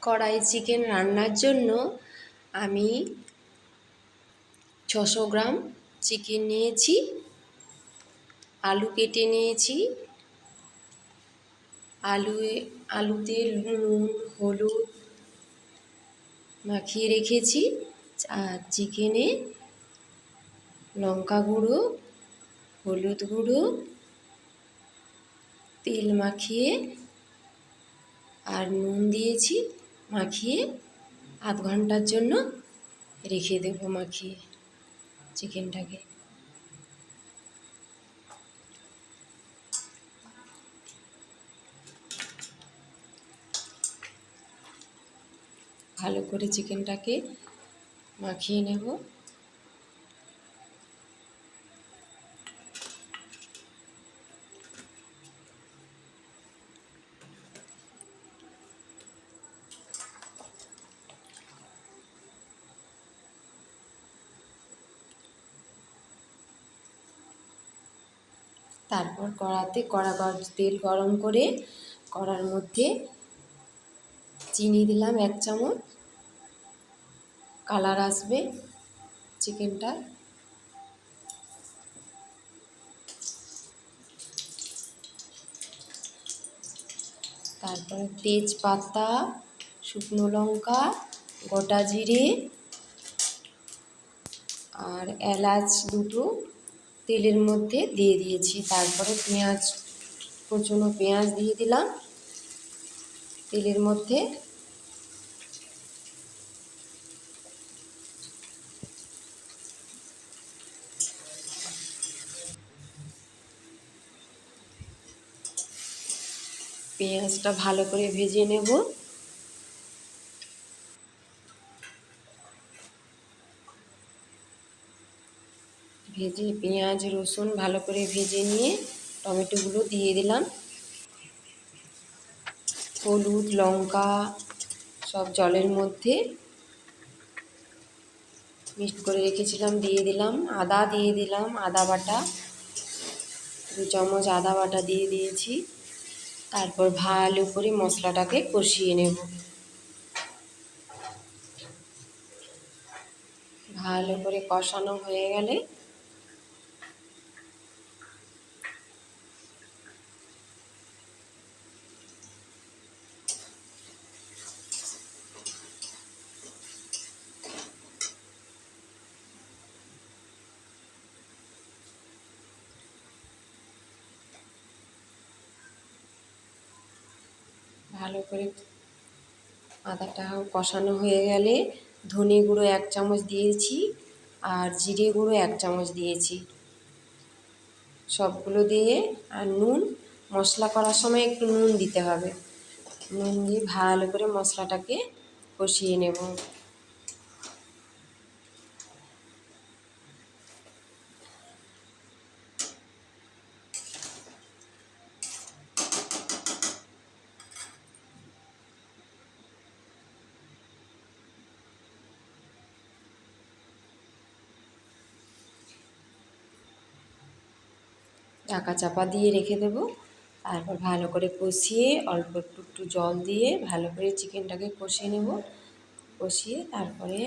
কড়াই চিকেন রান্নার জন্য আমি 600 গ্রাম চিকেন নিয়েছি, আলু কেটে নিয়েছি, আলুতে নুন হলুদ মাখিয়ে রেখেছি, আর চিকেনে লঙ্কা গুঁড়ো হলুদ গুঁড়ো তেল মাখিয়ে আর নুন দিয়েছি, মাখিয়ে আধ ঘন্টার জন্য রেখে দেবো মাখিয়ে চিকেনটাকে। ভালো করে চিকেনটাকে মাখিয়ে নেব। তারপর কড়াতে তেল গরম করে কড়ার মধ্যে চিনি দিলাম 1 চামচ, কালার আসবে চিকেনটা। তারপরে তেজপাতা, শুকনো লঙ্কা, গোটা জিরে আর এলাচ দুটো তেলের মধ্যে দিয়ে দিয়েছি। তারপরে কুচনো পেঁয়াজ দিয়ে দিলাম তেলের মধ্যে। পেঁয়াজটা ভালো করে ভেজে নেব। পেঁয়াজ রসুন ভালো করে ভেজে নিয়ে টমেটোগুলো দিয়ে দিলাম। হলুদ লঙ্কা সব জলের মধ্যে মিক্সড করে রেখেছিলাম দিয়ে দিলাম। আদা দিয়ে দিলাম, আদা বাটা 2 চামচ আদা বাটা দিয়ে দিয়েছি। তারপর ভালো করে মশলাটাকে কষিয়ে নেব। ভালো করে কষানো হয়ে গেলে ভালো করে আদাটাও কষানো হয়ে গেলে ধনে গুঁড়ো 1 চামচ দিয়েছি আর জিরে গুঁড়ো 1 চামচ দিয়েছি। সবগুলো দিয়ে আর নুন, মশলা করার সময় একটু নুন দিতে হবে। নুন দিয়ে ভালো করে মশলাটাকে কষিয়ে নেব। ঢাকা চাপা দিয়ে রেখে দেব। তারপর ভালো করে কষিয়ে অল্প একটু জল দিয়ে ভালো করে চিকেনটাকে কষিয়ে নেব। কষিয়ে তারপরে